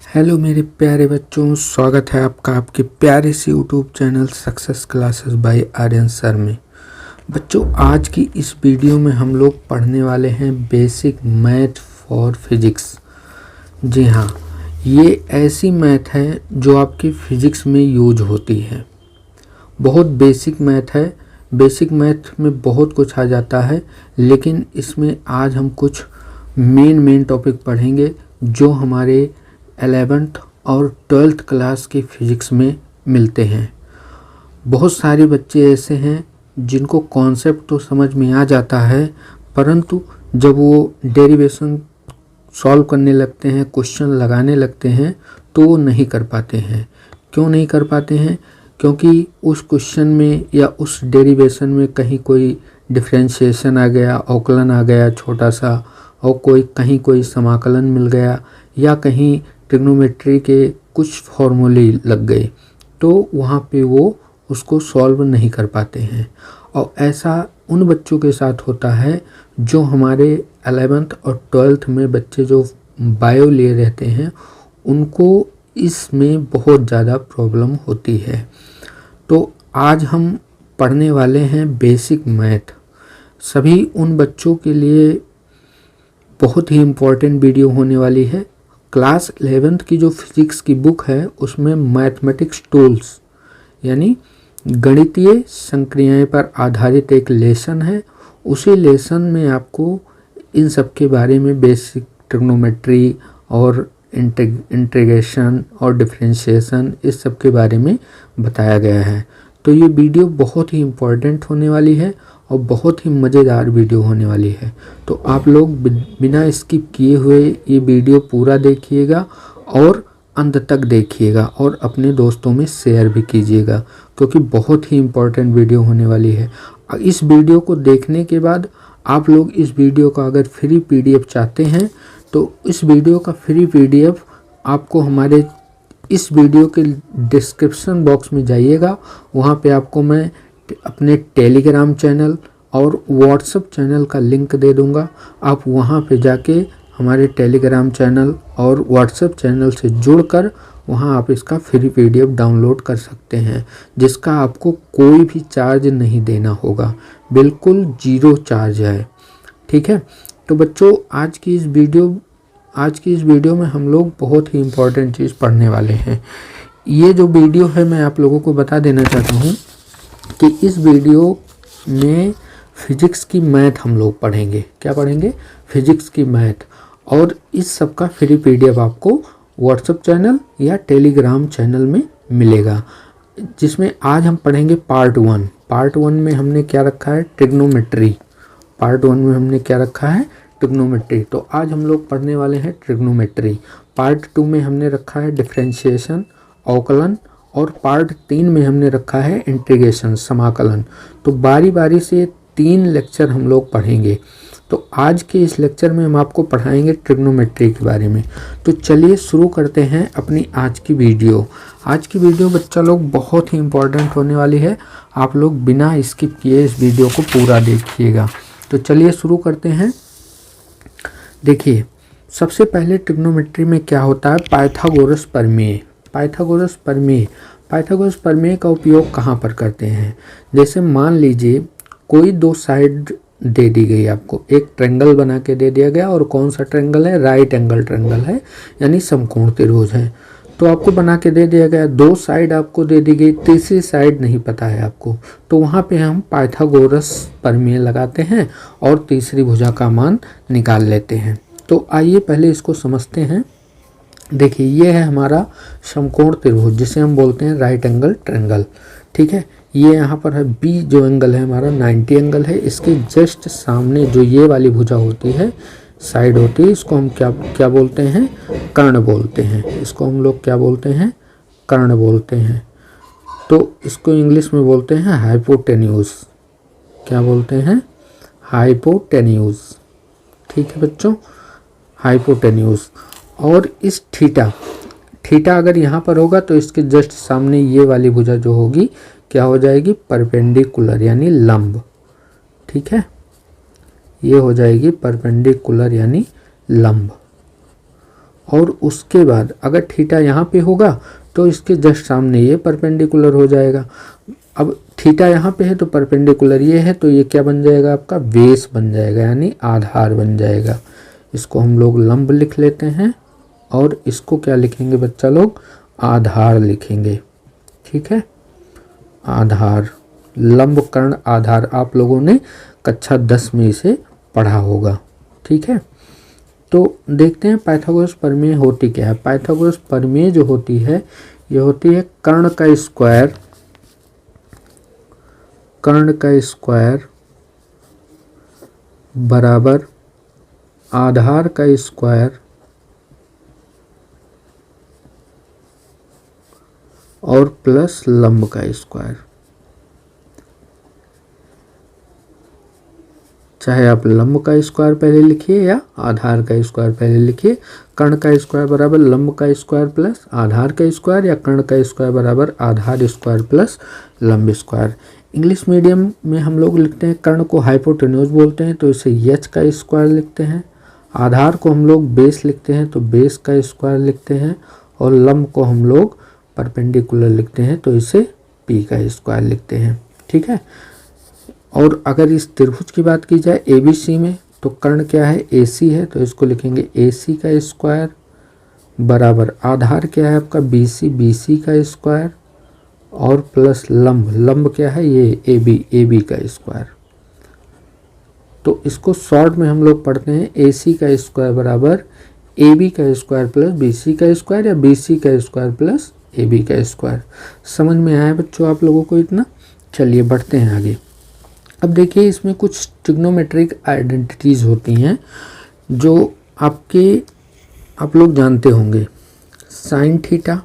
Hello मेरे प्यारे बच्चों, स्वागत है आपका आपके प्यारे से YouTube channel success classes by Aryan sir में। बच्चों, आज की इस वीडियो में हम लोग पढ़ने वाले हैं बेसिक मैथ फॉर फिजिक्स। जी हाँ, ये ऐसी मैथ है जो आपकी फिजिक्स में यूज होती है। बहुत बेसिक मैथ है। बेसिक मैथ में बहुत कुछ आ जाता है, लेकिन इसमें आज हम कुछ मेन टॉपिक पढ़ेंगे जो हमारे 11th और 12th क्लास की फ़िज़िक्स में मिलते हैं। बहुत सारे बच्चे ऐसे हैं जिनको कॉन्सेप्ट तो समझ में आ जाता है, परंतु जब वो डेरिवेशन सॉल्व करने लगते हैं, क्वेश्चन लगाने लगते हैं, तो वो नहीं कर पाते हैं। क्यों नहीं कर पाते हैं? क्योंकि उस क्वेश्चन में या उस डेरिवेशन में कहीं कोई डिफरेंशिएशन आ गया, अवकलन आ गया छोटा सा, और कहीं कोई समाकलन मिल गया, या कहीं ट्रिग्नोमेट्री के कुछ फॉर्मूले लग गए, तो वहाँ पे वो उसको सॉल्व नहीं कर पाते हैं। और ऐसा उन बच्चों के साथ होता है जो हमारे 11th और 12th में बच्चे जो बायो ले रहते हैं, उनको इसमें बहुत ज़्यादा प्रॉब्लम होती है। तो आज हम पढ़ने वाले हैं बेसिक मैथ। सभी उन बच्चों के लिए बहुत ही इम्पोर्टेंट वीडियो होने वाली है। क्लास 11th की जो फिजिक्स की बुक है उसमें मैथमेटिक्स टूल्स यानी गणितीय संक्रियाएं पर आधारित एक लेसन है। उसी लेसन में आपको इन सब के बारे में बेसिक ट्रिग्नोमेट्री और इंटीग्रेशन और डिफरेंशिएशन इस सब के बारे में बताया गया है। तो ये वीडियो बहुत ही इम्पोर्टेंट होने वाली है और बहुत ही मज़ेदार वीडियो होने वाली है। तो आप लोग बिना स्किप किए हुए ये वीडियो पूरा देखिएगा और अंत तक देखिएगा और अपने दोस्तों में शेयर भी कीजिएगा, क्योंकि बहुत ही इम्पोर्टेंट वीडियो होने वाली है। इस वीडियो को देखने के बाद आप लोग इस वीडियो का अगर फ्री PDF चाहते हैं तो इस वीडियो का फ्री PDF आपको हमारे इस वीडियो के डिस्क्रिप्शन बॉक्स में जाइएगा, वहाँ पे आपको मैं अपने टेलीग्राम चैनल और व्हाट्सएप चैनल का लिंक दे दूँगा। आप वहाँ पे जाके हमारे टेलीग्राम चैनल और व्हाट्सएप चैनल से जुड़कर वहाँ आप इसका फ्री PDF डाउनलोड कर सकते हैं, जिसका आपको कोई भी चार्ज नहीं देना होगा, बिल्कुल 0 चार्ज है। ठीक है। तो बच्चों, आज की इस वीडियो में हम लोग बहुत ही इम्पोर्टेंट चीज़ पढ़ने वाले हैं। ये जो वीडियो है मैं आप लोगों को बता देना चाहता हूँ कि इस वीडियो में फिजिक्स की मैथ हम लोग पढ़ेंगे। क्या पढ़ेंगे? फिजिक्स की मैथ। और इस सब का फ्री PDF आपको व्हाट्सएप चैनल या टेलीग्राम चैनल में मिलेगा, जिसमें आज हम पढ़ेंगे पार्ट 1। पार्ट 1 में हमने क्या रखा है? ट्रिग्नोमेट्री। पार्ट 1 में हमने क्या रखा है? ट्रिग्नोमेट्री। तो आज हम लोग पढ़ने वाले हैं ट्रिग्नोमेट्री। पार्ट 2 में हमने रखा है डिफरेंशिएशन, अवकलन, और पार्ट 3 में हमने रखा है इंटीग्रेशन, समाकलन। तो बारी बारी से 3 लेक्चर हम लोग पढ़ेंगे। तो आज के इस लेक्चर में हम आपको पढ़ाएंगे ट्रिग्नोमेट्री के बारे में। तो चलिए शुरू करते हैं अपनी आज की वीडियो। आज की वीडियो बच्चा लोग बहुत ही इम्पोर्टेंट होने वाली है। आप लोग बिना स्किप किए इस वीडियो को पूरा देखिएगा। तो चलिए शुरू करते हैं। देखिए, सबसे पहले ट्रिग्नोमेट्री में क्या होता है? पाइथागोरस प्रमेय। पाइथागोरस प्रमेय का उपयोग कहाँ पर करते हैं? जैसे मान लीजिए कोई 2 साइड दे दी गई, आपको एक ट्रायंगल बना के दे दिया गया, और कौन सा ट्रायंगल है? राइट एंगल ट्रायंगल है, यानी समकोण त्रिभुज है। तो आपको बना के दे दिया गया, 2 साइड आपको दे दी गई, तीसरी साइड नहीं पता है आपको। तो वहाँ पे हम पाइथागोरस प्रमेय लगाते हैं और तीसरी भुजा का मान निकाल लेते हैं। तो आइए पहले इसको समझते हैं। देखिए, ये है हमारा समकोण त्रिभुज, जिसे हम बोलते हैं राइट एंगल ट्रायंगल। ठीक है। ये यहाँ पर है B जो एंगल है हमारा 90 एंगल है। इसके जस्ट सामने जो ये वाली भुजा होती है, साइड होती है, इसको हम क्या बोलते हैं? कर्ण बोलते हैं। इसको हम लोग क्या बोलते हैं? कर्ण बोलते हैं। तो इसको इंग्लिश में बोलते हैं हाइपोटेन्यूज। क्या बोलते हैं? हाइपोटेन्यूज। ठीक है बच्चों, हाइपोटेन्यूज। और इस थीटा अगर यहाँ पर होगा तो इसके जस्ट सामने ये वाली भुजा जो होगी क्या हो जाएगी? परपेंडिकुलर, यानी लंब। ठीक है, ये हो जाएगी परपेंडिकुलर यानी लंब। और उसके बाद अगर थीटा यहाँ पे होगा तो इसके जस्ट सामने ये परपेंडिकुलर हो जाएगा। अब थीटा यहाँ पे है तो परपेंडिकुलर ये है, तो ये क्या बन जाएगा, आपका बेस बन जाएगा, यानी आधार बन जाएगा। इसको हम लोग लंब लिख लेते हैं और इसको क्या लिखेंगे बच्चा लोग, आधार लिखेंगे। ठीक है, आधार, लंब कर्ण आधार, आप लोगों ने कक्षा 10 में इसे पढ़ा होगा। ठीक है, तो देखते हैं पाइथागोरस प्रमेय होती क्या है। पाइथागोरस प्रमेय जो होती है ये होती है कर्ण का स्क्वायर, कर्ण का स्क्वायर बराबर आधार का स्क्वायर और प्लस लंब का स्क्वायर। चाहे आप लंब का स्क्वायर पहले लिखिए या आधार का स्क्वायर पहले लिखिए। कर्ण का स्क्वायर बराबर लंब का स्क्वायर प्लस आधार का स्क्वायर, या कर्ण का स्क्वायर बराबर आधार स्क्वायर प्लस लंब स्क्वायर। इंग्लिश मीडियम में हम लोग लिखते हैं कर्ण को हाइपोटेन्यूज बोलते हैं, तो इसे एच का स्क्वायर लिखते हैं। आधार को हम लोग बेस लिखते हैं, तो बेस का स्क्वायर लिखते हैं। और लंब को हम लोग परपेंडिकुलर लिखते हैं, तो इसे पी का स्क्वायर लिखते हैं। ठीक है, और अगर इस त्रिभुज की बात की जाए एबीसी में, तो कर्ण क्या है, एसी है, तो इसको लिखेंगे एसी का स्क्वायर बराबर आधार क्या है आपका बीसी, बीसी का स्क्वायर और प्लस लंब, लंब क्या है ये एबी, एबी का स्क्वायर। तो इसको शॉर्ट में हम लोग पढ़ते हैं एसी का स्क्वायर बराबर एबी का स्क्वायर प्लस बीसी का स्क्वायर, या बीसी का स्क्वायर प्लस एबी का स्क्वायर। समझ में आया बच्चों आप लोगों को इतना? चलिए बढ़ते हैं आगे। अब देखिए इसमें कुछ ट्रिग्नोमेट्रिक आइडेंटिटीज़ होती हैं जो आप लोग जानते होंगे। साइन थीटा,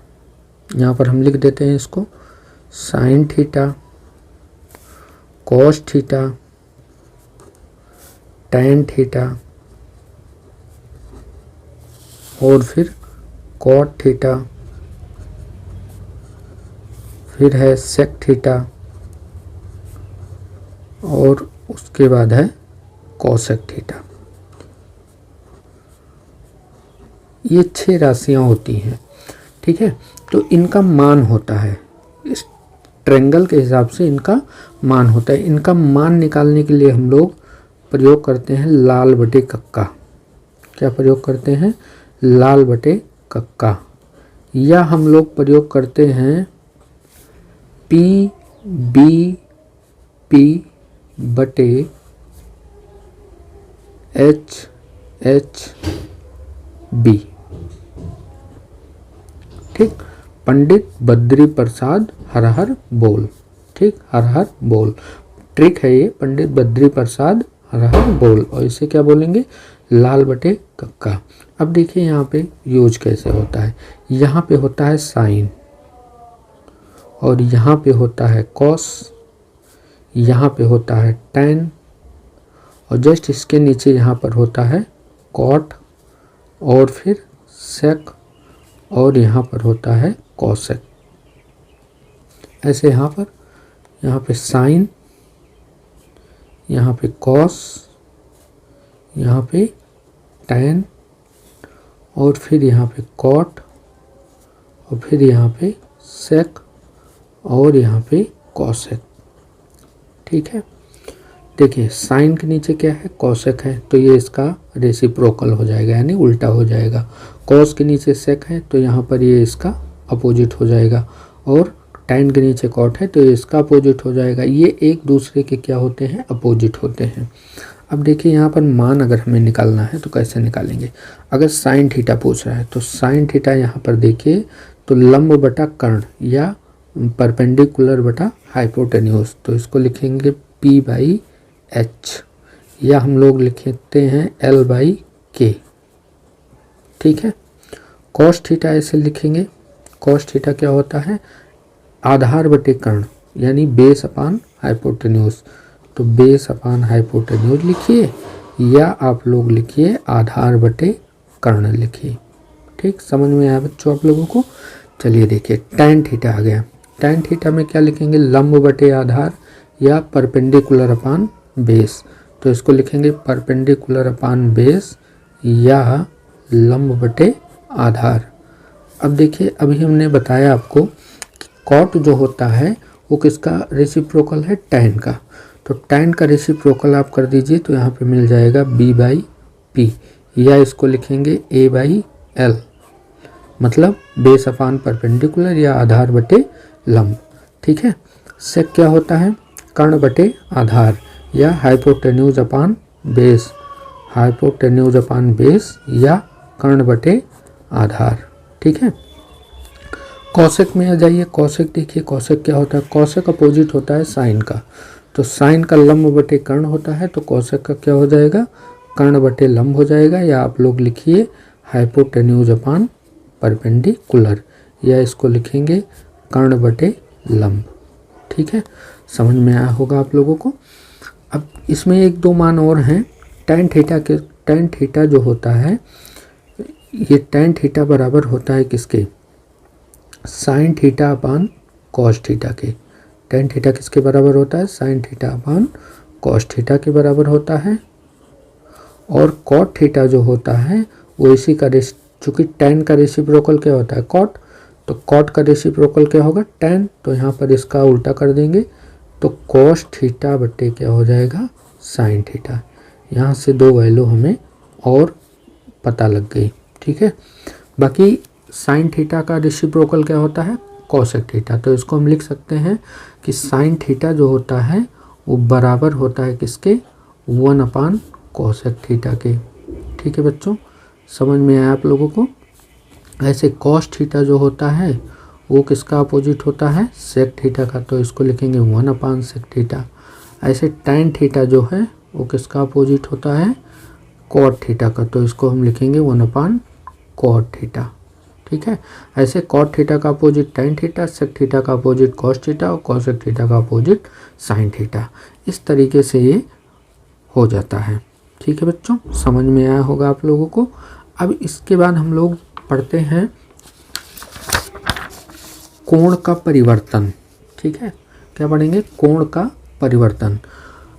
यहाँ पर हम लिख देते हैं इसको sine theta, cos theta, tan theta और फिर कॉट थीटा, फिर है सेक थीटा और उसके बाद है कोसेक थीटा। ये 6 राशियां होती हैं। ठीक है, तो इनका मान होता है, इस ट्रायंगल के हिसाब से इनका मान होता है। इनका मान निकालने के लिए हम लोग प्रयोग करते हैं लाल बटे कक्का। क्या प्रयोग करते हैं? लाल बटे कक्का। या हम लोग प्रयोग करते हैं पी बी पी बटे एच एच बी। ठीक, पंडित बद्री प्रसाद हर हर बोल। ठीक, हर हर बोल ट्रिक है ये, पंडित बद्री प्रसाद हर हर बोल, और इसे क्या बोलेंगे? लाल बटे कक्का। अब देखिए यहाँ पे यूज कैसे होता है। यहाँ पे होता है साइन और यहाँ पे होता है कॉस, यहाँ पे होता है टैन और जस्ट इसके नीचे यहाँ पर होता है कॉट और फिर सेक और यहाँ पर होता है कॉसेक। ऐसे यहाँ पे साइन, यहाँ पे कॉस, यहाँ पे टैन और फिर यहाँ पे कॉट और फिर यहाँ पे सेक और यहाँ पे कॉसेक। ठीक है, देखिए साइन के नीचे क्या है? कॉसेक है, तो ये इसका रेसिप्रोकल हो जाएगा यानी उल्टा हो जाएगा। कॉस के नीचे सेक है तो यहाँ पर ये इसका अपोजिट हो जाएगा, और टैन के नीचे कॉट है तो ये इसका अपोजिट हो जाएगा। ये एक दूसरे के क्या होते हैं? अपोजिट होते हैं। अब देखिए यहाँ पर मान अगर हमें निकालना है तो कैसे निकालेंगे? अगर साइन थीटा पूछ रहा है तो साइन थीटा यहाँ पर देखिए तो लंब बटा कर्ण या परपेंडिकुलर बटा हाइपोटेन्यूज, तो इसको लिखेंगे P बाई एच या हम लोग लिखते हैं L बाई के। ठीक है, कॉस थीटा ऐसे लिखेंगे। कॉस थीटा क्या होता है? आधार बटे कर्ण यानी बेस अपान हाइपोटेन्यूज, तो बेस अपान हाइपोटेन्यूज लिखिए या आप लोग लिखिए आधार बटे कर्ण लिखिए। ठीक, समझ में आया बच्चों आप लोगों को? चलिए देखिए टैन थीटा आ गया। टैन थीटा में क्या लिखेंगे? लंब बटे आधार या परपेंडिकुलर अपान बेस, तो इसको लिखेंगे परपेंडिकुलर अपान बेस या लंब बटे आधार। अब देखिए, अभी हमने बताया आपको कि कॉट जो होता है वो किसका रेसिप्रोकल है, tan का। तो tan का रेसिप्रोकल आप कर दीजिए तो यहाँ पे मिल जाएगा b/p, या इसको लिखेंगे a/l, मतलब बेस अपान परपेंडिकुलर या आधार बटे लंब। ठीक है। सेक क्या होता है, कर्ण बटे आधार या हाइपोटेन्यूज अपान बेस, हाइपोटेन्यूज अपान बेस या कर्ण बटे आधार। ठीक है। कौशिक में आ जाइए। कौशिक देखिए, कौशिक क्या होता है, कौशिक अपोजिट होता है साइन का। तो साइन का लंब बटे कर्ण होता है, तो कौशिक का क्या हो जाएगा, कर्ण बटे लंब हो जाएगा, या आप लोग लिखिए हाइपोटेन्यूज अपान परपेंडिकुलर, या इसको लिखेंगे कर्ण बटे लंब। ठीक है, समझ में आया होगा आप लोगों को। अब इसमें एक दो मान और हैं। tan थीटा के, tan थीटा जो होता है, ये tan थीटा बराबर होता है किसके, sine theta upon cos theta के। tan थीटा किसके बराबर होता है, sine theta upon cos theta के बराबर होता है। और कॉट थीटा जो होता है वो इसी का चूंकि tan का रेसिप्रोकल क्या होता है, कॉट, तो कॉट का रेसिप्रोकल क्या होगा, tan, तो यहाँ पर इसका उल्टा कर देंगे तो कॉस थीटा बटे क्या हो जाएगा, साइन थीटा। यहाँ से दो वैल्यू हमें और पता लग गई। ठीक है। बाकी साइन थीटा का रेसिप्रोकल क्या होता है, कॉसेक थीटा। तो इसको हम लिख सकते हैं कि साइन थीटा जो होता है वो बराबर होता है किसके, 1 कॉसेक थीटा के। ठीक है बच्चों, समझ में आया आप लोगों को। ऐसे कॉस थीटा जो होता है वो किसका अपोजिट होता है, सेक थीटा का, तो इसको लिखेंगे 1 सेक थीटा। ऐसे tan थीटा जो है वो किसका अपोजिट होता है, कॉट थीटा का, तो इसको हम लिखेंगे 1 कॉट थीटा। ठीक है। ऐसे कॉट थीटा का opposite tan theta, sec theta का अपोजिट कॉस थीटा और कॉसेक थीटा का अपोजिट साइन थीटा। इस तरीके से ये हो जाता है। ठीक है बच्चों, समझ में आया होगा आप लोगों को। अब इसके बाद हम लोग पढ़ते हैं कोण का परिवर्तन। ठीक है, क्या पढ़ेंगे, कोण का परिवर्तन।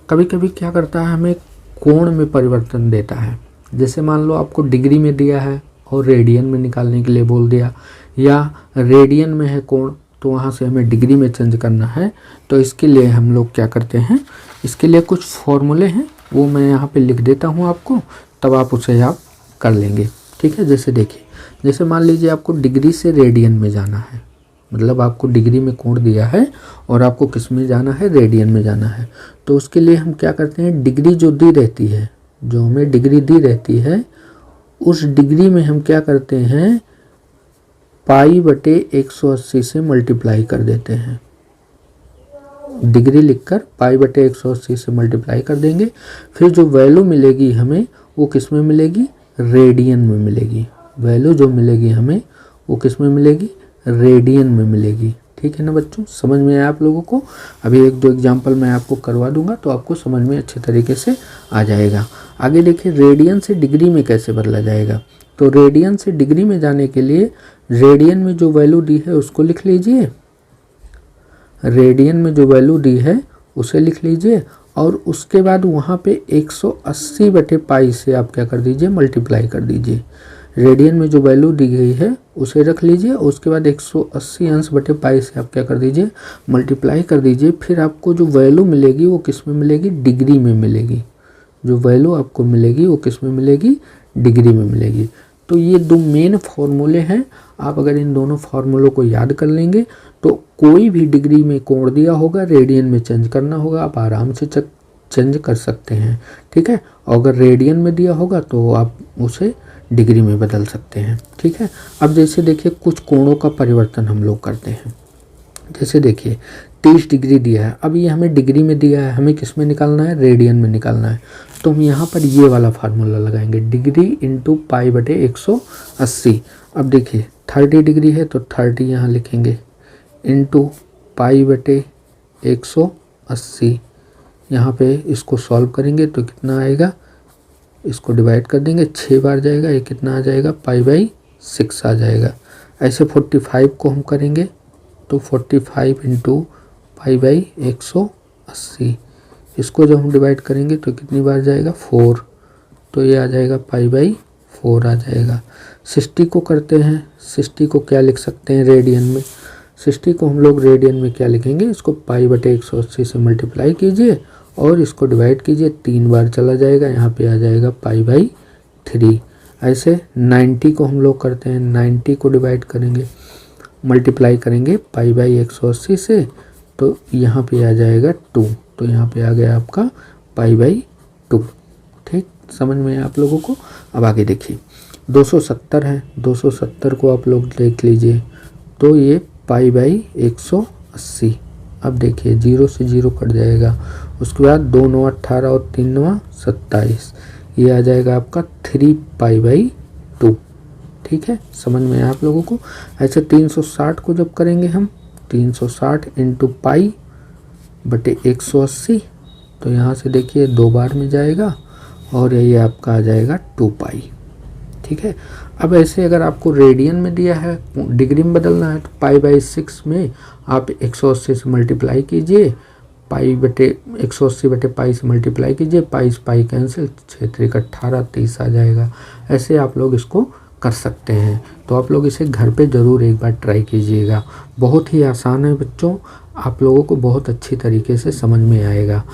कभी कभी क्या करता है, हमें कोण में परिवर्तन देता है। जैसे मान लो आपको डिग्री में दिया है और रेडियन में निकालने के लिए बोल दिया, या रेडियन में है कोण तो वहाँ से हमें डिग्री में चेंज करना है। तो इसके लिए हम लोग क्या करते हैं, इसके लिए कुछ फॉर्मूले हैं, वो मैं यहाँ पे लिख देता हूँ आपको, तब आप उसे आप कर लेंगे। ठीक है। जैसे देखिए, जैसे मान लीजिए आपको डिग्री से रेडियन में जाना है, मतलब आपको डिग्री में कोण दिया है और आपको किस में जाना है, रेडियन में जाना है। तो उसके लिए हम क्या करते हैं, डिग्री जो दी रहती है, जो हमें डिग्री दी रहती है, उस डिग्री में हम क्या करते हैं, π/180 से मल्टीप्लाई कर देते हैं। डिग्री लिखकर π/180 से मल्टीप्लाई कर देंगे। फिर जो वैल्यू मिलेगी हमें वो किस में मिलेगी, रेडियन में मिलेगी। वैल्यू जो मिलेगी हमें वो किस में मिलेगी, रेडियन में मिलेगी। ठीक है ना बच्चों, समझ में आया आप लोगों को। अभी एक दो एग्जांपल मैं आपको करवा दूंगा तो आपको समझ में अच्छे तरीके से आ जाएगा। आगे देखिए, रेडियन से डिग्री में कैसे बदला जाएगा। तो रेडियन से डिग्री में जाने के लिए रेडियन में जो वैल्यू दी है उसको लिख लीजिए, रेडियन में जो वैल्यू दी है उसे लिख लीजिए, और उसके बाद वहाँ पे 180/π से आप क्या कर दीजिए, मल्टीप्लाई कर दीजिए। रेडियन में जो वैल्यू दी गई है उसे रख लीजिए, उसके बाद 180 अंश/π से आप क्या कर दीजिए, मल्टीप्लाई कर दीजिए। फिर आपको जो वैल्यू मिलेगी वो किस में मिलेगी, डिग्री में मिलेगी। जो वैल्यू आपको मिलेगी वो किस में मिलेगी, डिग्री में मिलेगी। तो ये दो मेन फॉर्मूले हैं। आप अगर इन दोनों फार्मूलों को याद कर लेंगे तो कोई भी डिग्री में कोण दिया होगा, रेडियन में चेंज करना होगा, आप आराम से चेंज कर सकते हैं। ठीक है। और अगर रेडियन में दिया होगा तो आप उसे डिग्री में बदल सकते हैं। ठीक है। अब जैसे देखिए, कुछ कोणों का परिवर्तन हम लोग करते हैं। जैसे देखिए 30 डिग्री दिया है, अब ये हमें डिग्री में दिया है, हमें किस में निकालना है, रेडियन में निकालना है। तो हम यहाँ पर ये वाला फार्मूला लगाएंगे, डिग्री इंटू π/180। अब देखिए 30 डिग्री है तो 30 यहाँ लिखेंगे, इंटू π/180। यहाँ पे इसको सॉल्व करेंगे तो कितना आएगा, इसको डिवाइड कर देंगे, 6 बार जाएगा, ये कितना आ जाएगा, π/6 आ जाएगा। ऐसे 45 को हम करेंगे तो 45 इंटू π/180, इसको जब हम डिवाइड करेंगे तो कितनी बार जाएगा, 4, तो ये आ जाएगा π/4 आ जाएगा। 60 को करते हैं, 60 को क्या लिख सकते हैं रेडियन में, 60 को हम लोग रेडियन में क्या लिखेंगे, इसको π/180 से मल्टीप्लाई कीजिए और इसको डिवाइड कीजिए, 3 बार चला जाएगा, यहाँ पे आ जाएगा π/3। ऐसे 90 को हम लोग करते हैं, 90 को डिवाइड करेंगे, मल्टीप्लाई करेंगे π/180 से, तो यहाँ पे आ जाएगा 2, तो यहाँ पे आ गया आपका π/2। ठीक, समझ में आप लोगों को। अब आगे देखिए 270 है, 270 को आप लोग देख लीजिए, तो ये π/180। अब देखिए 0 से 0 कट जाएगा, उसके बाद 2 9 18 और 3 9 27, ये आ जाएगा आपका 3π/2। ठीक है, समझ में आप लोगों को। ऐसे 360 को जब करेंगे हम, 360 इंटू π/180, तो यहाँ से देखिए 2 बार में जाएगा और ये आपका आ जाएगा 2π। ठीक है, अब ऐसे अगर आपको रेडियन में दिया है, डिग्री में बदलना है, तो π/6 में आप 180 से मल्टीप्लाई कीजिए, π/180/π से मल्टीप्लाई कीजिए, π कैंसिल, 6 3 18, 30 आ जाएगा। ऐसे आप लोग इसको कर सकते हैं। तो आप लोग इसे घर पे ज़रूर एक बार ट्राई कीजिएगा, बहुत ही आसान है बच्चों, आप लोगों को बहुत अच्छी तरीके से समझ में आएगा।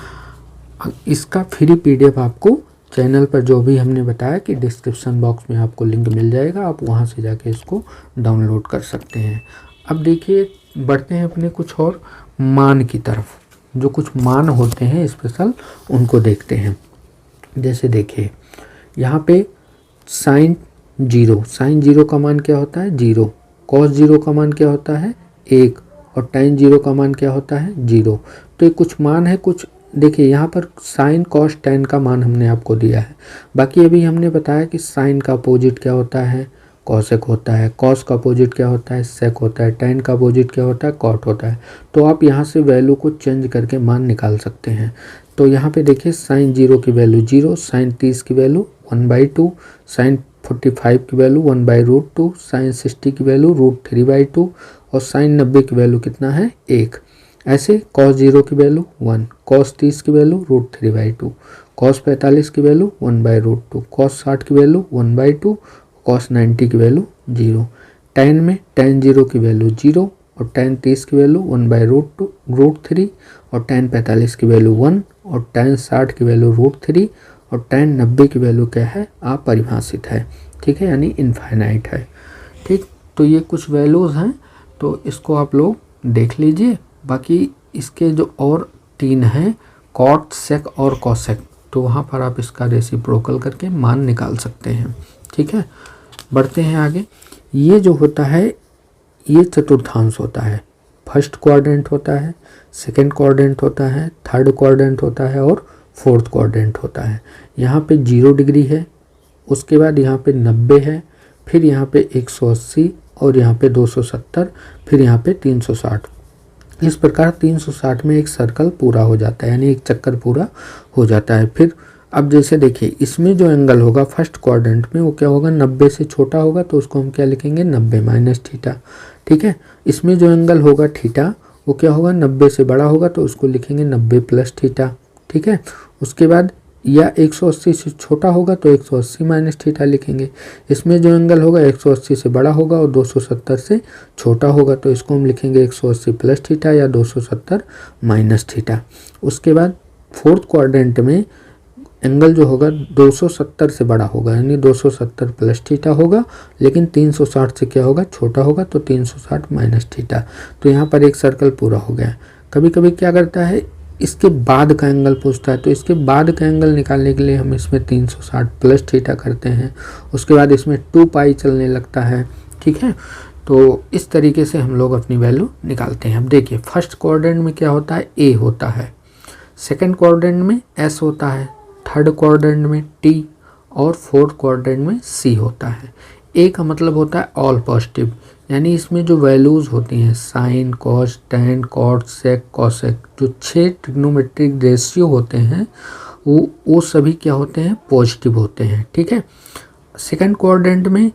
इसका फ्री PDF आपको चैनल पर जो भी हमने बताया कि डिस्क्रिप्शन बॉक्स में आपको लिंक मिल जाएगा, आप वहां से जाके इसको डाउनलोड कर सकते हैं। अब देखिए बढ़ते हैं अपने कुछ और मान की तरफ, जो कुछ मान होते हैं स्पेशल, उनको देखते हैं। जैसे देखिए यहाँ पे साइन 0 का मान क्या होता है 0, कॉस 0 का मान क्या होता है 1 और tan 0 का मान क्या होता है 0। तो ये कुछ मान है, कुछ देखिए यहाँ पर साइन कॉस tan का मान हमने आपको दिया है। बाकी अभी हमने बताया कि साइन का अपोजिट क्या होता है कॉसेक होता है, कॉस का अपोजिट क्या होता है सेक होता है, tan का अपोजिट क्या होता है कॉट होता है। तो आप यहाँ से वैल्यू को चेंज करके मान निकाल सकते हैं। तो यहाँ पे देखिए साइन 0 की वैल्यू 0, साइन 30 की वैल्यू 1/2, साइन 45 की वैल्यू 1/√2, साइन 60 की वैल्यू √3/2 और साइन 90 की वैल्यू कितना है 1। ऐसे कॉस 0 की वैल्यू 1, कॉस 30 की वैल्यू √3/2, कॉस 45 की वैल्यू 1/√2, कॉस 60 की वैल्यू 1/2, कॉस 90 की वैल्यू 0। tan में tan 0 की वैल्यू 0 और tan 30 की वैल्यू 1/√3 और tan 45 की वैल्यू 1 और tan 60 की वैल्यू √3 और tan 90 की वैल्यू क्या है अपरिभाषित है। ठीक है, यानी इनफाइनाइट है। ठीक, तो ये कुछ वैल्यूज़ हैं, तो इसको आप लोग देख लीजिए। बाकी इसके जो और 3 हैं कॉट सेक और कॉसेक, तो वहाँ पर आप इसका रेसिप्रोकल करके मान निकाल सकते हैं। ठीक है, बढ़ते हैं आगे। ये जो होता है ये चतुर्थांश होता है, फर्स्ट क्वाड्रेंट होता है, सेकंड क्वाड्रेंट होता है, थर्ड क्वाड्रेंट होता है और फोर्थ क्वाड्रेंट होता है। यहाँ पे 0 डिग्री है, उसके बाद यहाँ पे 90 है, फिर यहाँ पे 180 और यहाँ पे 270, फिर यहाँ पे 360। इस प्रकार 360 में एक सर्कल पूरा हो जाता है, यानी एक चक्कर पूरा हो जाता है। फिर अब जैसे देखिए इसमें जो एंगल होगा फर्स्ट क्वाड्रेंट में वो क्या होगा 90 से छोटा होगा, तो उसको हम क्या लिखेंगे 90 माइनस थीटा। ठीक है, इसमें जो एंगल होगा थीटा वो क्या होगा 90 से बड़ा होगा, तो उसको लिखेंगे 90 प्लस थीटा। ठीक है, उसके बाद या 180 से छोटा होगा तो 180 माइनस थीटा लिखेंगे। इसमें जो एंगल होगा 180 से बड़ा होगा और 270 से छोटा होगा, तो इसको हम लिखेंगे 180 प्लस थीटा या 270 माइनस थीटा। उसके बाद फोर्थ क्वाड्रेंट में एंगल जो होगा 270 से बड़ा होगा, यानी 270 प्लस थीटा होगा, लेकिन 360 से क्या होगा छोटा होगा, तो 360 माइनस थीटा। तो यहाँ पर एक सर्कल पूरा हो गया। कभी कभी क्या करता है इसके बाद का एंगल पूछता है, तो इसके बाद का एंगल निकालने के लिए हम इसमें 360 प्लस थीटा करते हैं, उसके बाद इसमें 2π चलने लगता है। ठीक है, तो इस तरीके से हम लोग अपनी वैल्यू निकालते हैं। अब देखिए फर्स्ट क्वाड्रेंट में क्या होता है A होता है, सेकंड क्वाड्रेंट में S होता है, थर्ड क्वाड्रेंट में T और फोर्थ क्वाड्रेंट में C होता है। A का मतलब होता है ऑल पॉजिटिव, यानी इसमें जो वैल्यूज़ होती हैं sine cos tan cot sec cosec, जो 6 ट्रिग्नोमेट्रिक रेशियो होते हैं वो सभी क्या होते हैं पॉजिटिव होते हैं। ठीक है, सेकंड क्वाड्रेंट में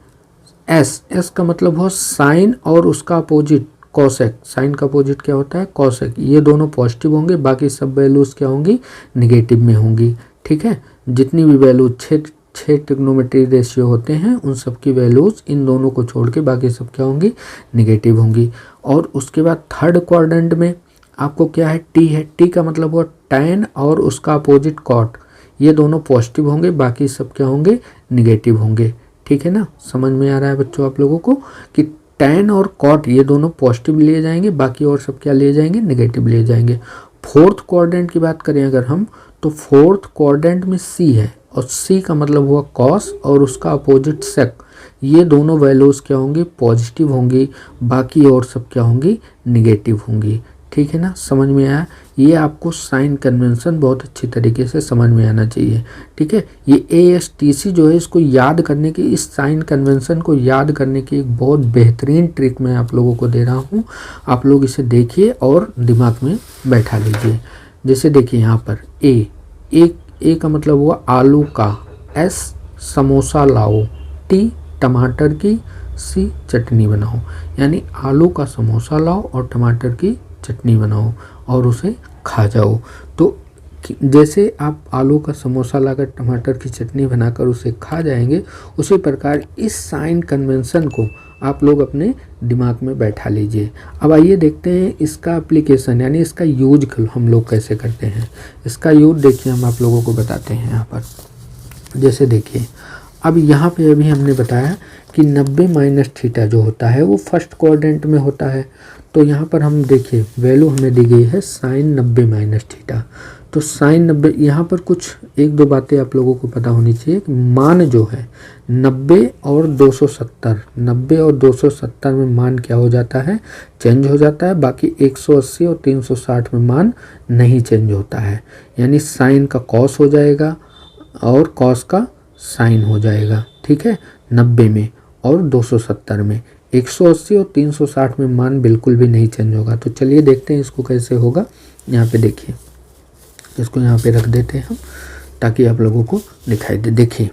S का मतलब हो साइन और उसका अपोजिट कॉसेक, साइन का अपोजिट क्या होता है कॉसेक, ये दोनों पॉजिटिव होंगे, बाकी सब वैल्यूज़ क्या होंगी निगेटिव में होंगी। ठीक है, जितनी भी वैल्यू 6 6 ट्रिग्नोमेट्री रेशियो होते हैं उन सब की वैल्यूज़ इन दोनों को छोड़ के बाकी सब क्या होंगी, निगेटिव होंगी। और उसके बाद थर्ड क्वाड्रेंट में आपको क्या है, टी है। टी का मतलब हुआ tan और उसका अपोजिट कॉट, ये दोनों पॉजिटिव होंगे, बाकी सब क्या होंगे, निगेटिव होंगे। ठीक है ना, समझ में आ रहा है बच्चों आप लोगों को कि tan और कॉट ये दोनों पॉजिटिव लिए जाएंगे, बाकी और सब क्या लिए जाएंगे, निगेटिव लिए जाएंगे। फोर्थ क्वाड्रेंट की बात करें अगर हम, तो फोर्थ क्वाड्रेंट में सी है और सी का मतलब हुआ कॉस और उसका अपोजिट सेक, ये दोनों वैल्यूज़ क्या होंगी, पॉजिटिव होंगी, बाकी और सब क्या होंगी, निगेटिव होंगी। ठीक है ना, समझ में आया। ये आपको साइन कन्वेंशन बहुत अच्छी तरीके से समझ में आना चाहिए। ठीक है, ये ASTC जो है इसको याद करने की, इस साइन कन्वेंशन को याद करने की एक बहुत बेहतरीन ट्रिक मैं आप लोगों को दे रहा हूँ। आप लोग इसे देखिए और दिमाग में बैठा लीजिए। जैसे देखिए यहाँ पर ए का मतलब हुआ आलू का, S समोसा लाओ, T टमाटर की, C चटनी बनाओ। यानी आलू का समोसा लाओ और टमाटर की चटनी बनाओ और उसे खा जाओ। तो जैसे आप आलू का समोसा लाकर टमाटर की चटनी बनाकर उसे खा जाएंगे, उसी प्रकार इस साइन कन्वेंशन को आप लोग अपने दिमाग में बैठा लीजिए। अब आइए देखते हैं इसका एप्लीकेशन यानी इसका यूज हम लोग कैसे करते हैं। इसका यूज देखिए हम आप लोगों को बताते हैं यहाँ पर। जैसे देखिए अब यहाँ पे अभी हमने बताया कि 90 माइनस थीटा जो होता है वो फर्स्ट क्वाड्रेंट में होता है। तो यहाँ पर हम देखिए वैल्यू हमें दी गई है साइन 90 माइनस थीटा। तो साइन 90, यहाँ पर कुछ एक दो बातें आप लोगों को पता होनी चाहिए कि मान जो है 90 और 270, 90 और 270 में मान क्या हो जाता है, चेंज हो जाता है। बाकी 180 और 360 में मान नहीं चेंज होता है। यानी साइन का कॉस हो जाएगा और कॉस का साइन हो जाएगा। ठीक है, 90 में और 270 में। 180 और 360 में मान बिल्कुल भी नहीं चेंज होगा। तो चलिए देखते हैं इसको कैसे होगा। यहाँ पे देखिए, इसको यहाँ पे रख देते हैं हम ताकि आप लोगों को दिखाई दे। देखिए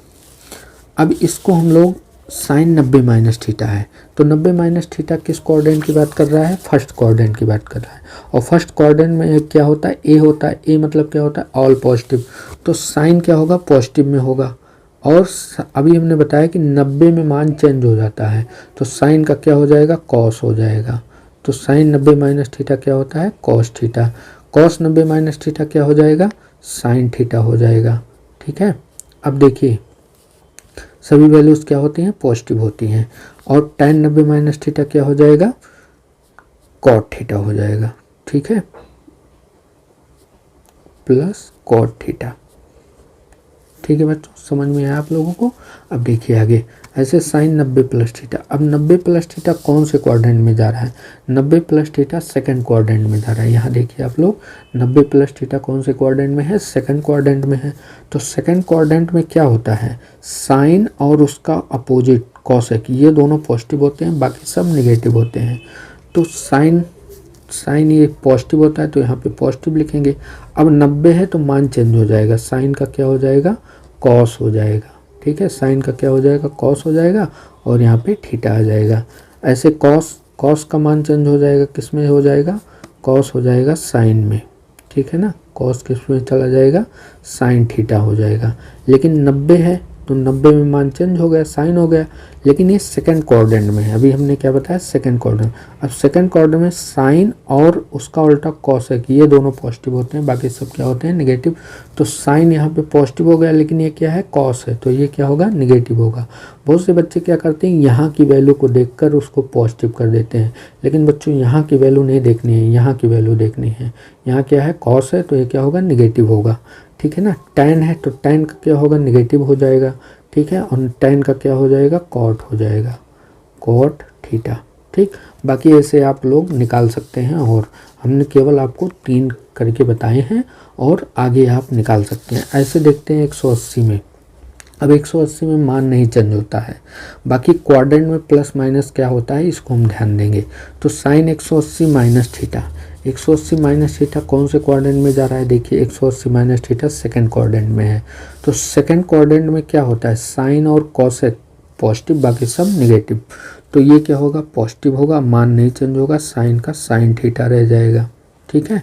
अब इसको हम लोग साइन 90 माइनस थीटा है, तो 90 माइनस थीटा किस क्वाड्रेंट की बात कर रहा है, फर्स्ट क्वाड्रेंट की बात कर रहा है। और फर्स्ट क्वाड्रेंट में क्या होता है, ए होता है। ए मतलब क्या होता है, ऑल पॉजिटिव। तो साइन क्या होगा, पॉजिटिव में होगा। और अभी हमने बताया कि 90 में मान चेंज हो जाता है, तो साइन का क्या हो जाएगा, कॉस हो जाएगा। तो साइन 90 माइनस थीटा क्या होता है, cos theta. Cos 90 minus theta क्या हो जाएगा, साइन थीटा हो जाएगा। ठीक है, अब देखिए सभी वैल्यूज़ क्या होती हैं, पॉजिटिव होती हैं। और tan 90 माइनस थीटा क्या हो जाएगा, कॉट थीटा हो जाएगा। ठीक है, प्लस कॉट थीटा। ठीक है बच्चों, समझ में आया आप लोगों को। अब देखिए आगे, ऐसे साइन 90 प्लस थीटा। अब 90 प्लस थीटा कौन से क्वाड्रेंट में जा रहा है, 90 प्लस थीटा सेकंड क्वाड्रेंट में जा रहा है। यहाँ देखिए आप लोग, 90 प्लस थीटा कौन से क्वाड्रेंट में है, सेकंड क्वाड्रेंट में है। तो सेकंड क्वाड्रेंट में क्या होता है, साइन और उसका अपोजिट कॉसेक, ये दोनों पॉजिटिव होते हैं, बाकी सब निगेटिव होते हैं। तो साइन ये पॉजिटिव होता है तो यहाँ पे पॉजिटिव लिखेंगे। अब 90 है तो मान चेंज हो जाएगा, साइन का क्या हो जाएगा, कॉस हो जाएगा। ठीक है, साइन का क्या हो जाएगा, कॉस हो जाएगा और यहाँ पे थीटा आ जाएगा। ऐसे कॉस का मान चेंज हो जाएगा, किस में हो जाएगा, कॉस हो जाएगा साइन में। ठीक है ना, कॉस किस में चला जाएगा, साइन थीटा हो जाएगा। लेकिन 90 है तो 90 में मान चेंज हो गया, साइन हो गया। लेकिन ये सेकंड क्वाड्रेंट में है, अभी हमने क्या बताया, सेकंड क्वाड्रेंट। अब सेकंड क्वाड्रेंट में साइन और उसका उल्टा कॉसेक, ये दोनों पॉजिटिव होते हैं, बाकी सब क्या होते हैं, निगेटिव। तो साइन यहाँ पे पॉजिटिव हो गया, लेकिन ये क्या है, कॉस है, तो ये क्या होगा, निगेटिव होगा। बहुत से बच्चे क्या करते हैं, यहाँ की वैल्यू को देखकर उसको पॉजिटिव कर देते हैं। लेकिन बच्चों यहाँ की वैल्यू नहीं देखनी है, यहाँ की वैल्यू देखनी है। यहाँ क्या है, कॉस है, तो ये क्या होगा, निगेटिव होगा। ठीक है ना, tan है तो tan का क्या होगा, निगेटिव हो जाएगा। ठीक है, और tan का क्या हो जाएगा, कॉट हो जाएगा, कॉट थीटा। ठीक, बाकी ऐसे आप लोग निकाल सकते हैं और हमने केवल आपको 3 करके बताए हैं और आगे आप निकाल सकते हैं। ऐसे देखते हैं 180 में। अब 180 में मान नहीं चेंज होता है, बाकी क्वाड्रेंट में प्लस माइनस क्या होता है, इसको हम ध्यान देंगे। तो sine 180 minus theta, 180 minus theta कौन से क्वाड्रेंट में जा रहा है, देखिए 180 माइनस थीटा सेकंड क्वाड्रेंट में है। तो सेकंड क्वाड्रेंट में क्या होता है, साइन और कॉसेक पॉजिटिव, बाकी सब निगेटिव। तो ये क्या होगा, पॉजिटिव होगा, मान नहीं चेंज होगा, साइन का साइन थीटा रह जाएगा। ठीक है,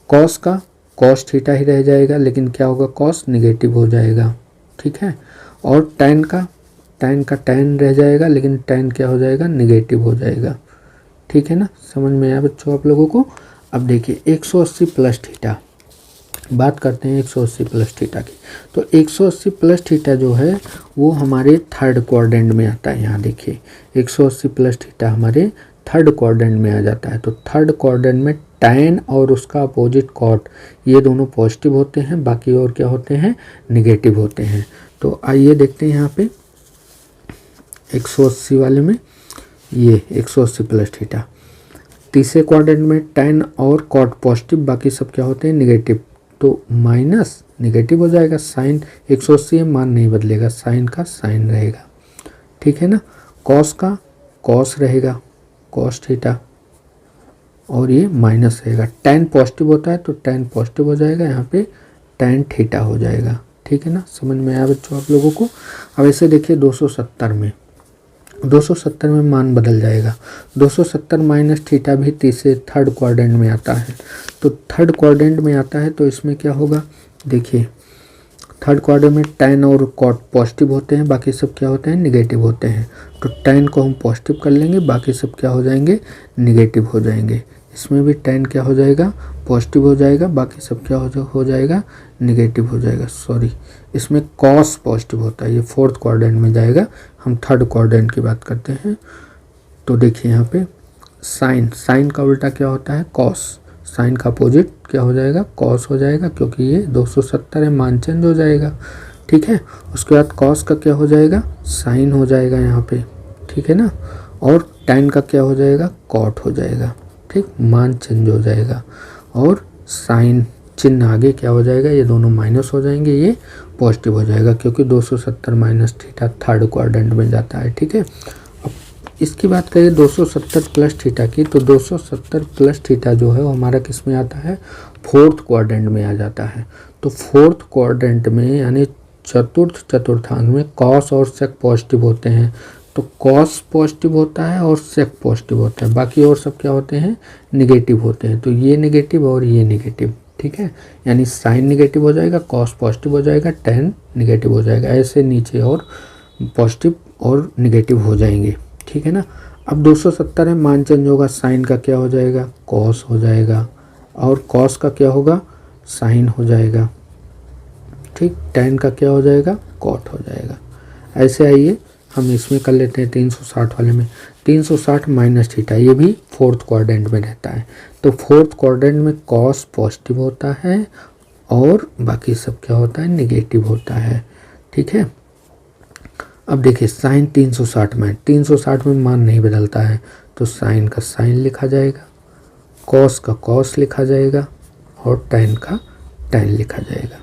कॉस का कॉस थीटा ही रह जाएगा, लेकिन क्या होगा, कॉस निगेटिव हो जाएगा। ठीक है, और tan का tan रह जाएगा, लेकिन tan क्या हो जाएगा, निगेटिव हो जाएगा। ठीक है ना, समझ में आया बच्चों आप लोगों को। अब देखिए 180 प्लस थीटा, बात करते हैं 180 प्लस थीटा की। तो 180 प्लस थीटा जो है वो हमारे थर्ड क्वाड्रेंट में आता है। यहाँ देखिए 180 प्लस थीटा हमारे थर्ड क्वाड्रेंट में आ जाता है। तो थर्ड क्वाड्रेंट में tan और उसका अपोजिट cot ये दोनों पॉजिटिव होते हैं, बाकी और क्या होते हैं, निगेटिव होते हैं। तो आइए देखते हैं यहाँ पे 180 वाले में, ये 180 प्लस थीटा, तीसरे क्वाड्रेंट में tan और cot पॉजिटिव, बाकी सब क्या होते हैं, निगेटिव। तो माइनस निगेटिव हो जाएगा, साइन 180 है, मान नहीं बदलेगा, साइन का साइन रहेगा। ठीक है ना, कॉस का कॉस रहेगा, कॉस थीटा, और ये माइनस रहेगा। tan पॉजिटिव होता है तो tan पॉजिटिव हो जाएगा, यहाँ पे tan थीटा हो जाएगा। ठीक है ना, समझ में आया बच्चों आप लोगों को। अब ऐसे देखिए 270 में मान बदल जाएगा। 270 माइनस थीटा भी तीसरे थर्ड क्वाड्रेंट में आता है। तो थर्ड क्वाड्रेंट में आता है तो इसमें क्या होगा, देखिए थर्ड क्वाड्रेंट में tan और cot पॉजिटिव होते हैं, बाकी सब क्या होते हैं, निगेटिव होते हैं। तो tan को हम पॉजिटिव कर लेंगे, बाकी सब क्या हो जाएंगे, निगेटिव हो जाएंगे। इसमें भी tan क्या हो जाएगा, पॉजिटिव हो जाएगा, बाकी सब क्या हो जाएगा, निगेटिव हो जाएगा। सॉरी, इसमें cos पॉजिटिव होता है, ये फोर्थ क्वाड्रेंट में जाएगा, हम थर्ड क्वाड्रेंट की बात करते हैं। तो देखिए यहाँ पे साइन का उल्टा क्या होता है, cos, साइन का अपोजिट क्या हो जाएगा, cos हो जाएगा, क्योंकि ये 270 है, मान चेंज हो जाएगा। ठीक है, उसके बाद cos का क्या हो जाएगा, साइन हो जाएगा यहाँ पे। ठीक है ना, और tan का क्या हो जाएगा, cot हो जाएगा। ठीक, मान चेंज हो जाएगा, और साइन चिन्ह आगे क्या हो जाएगा, ये दोनों माइनस हो जाएंगे, ये पॉजिटिव हो जाएगा, क्योंकि 270 माइनस थीटा थर्ड क्वाड्रेंट में जाता है। ठीक है, अब इसकी बात करें 270 प्लस थीटा की, तो 270 प्लस थीटा जो है वो हमारा किस में आता है, फोर्थ क्वाड्रेंट में आ जाता है। तो फोर्थ क्वाड्रेंट में यानी चतुर्थ चतुर्थांश में कॉस और सेक पॉजिटिव होते हैं। तो कॉस पॉजिटिव होता है और सेक पॉजिटिव होता है, बाकी और सब क्या होते हैं, निगेटिव होते हैं। तो ये निगेटिव और ये निगेटिव। ठीक है, यानी साइन निगेटिव हो जाएगा, कॉस पॉजिटिव हो जाएगा, tan निगेटिव हो जाएगा, ऐसे नीचे और पॉजिटिव और निगेटिव हो जाएंगे। ठीक है ना, अब 270 है, मान चेंज होगा, साइन का क्या हो जाएगा, कॉस हो जाएगा, और कॉस का क्या होगा, साइन हो जाएगा। ठीक, tan का क्या हो जाएगा, cot हो जाएगा। ऐसे आइए हम इसमें कर लेते हैं 360 वाले में। 360 माइनस थीटा, ये भी फोर्थ क्वाड्रेंट में रहता है। तो फोर्थ क्वाड्रेंट में cos पॉजिटिव होता है और बाकी सब क्या होता है, निगेटिव होता है। ठीक है, अब देखिए साइन 360 में मान नहीं बदलता है, तो साइन का साइन लिखा जाएगा, कॉस का कॉस लिखा जाएगा, और tan का tan लिखा जाएगा।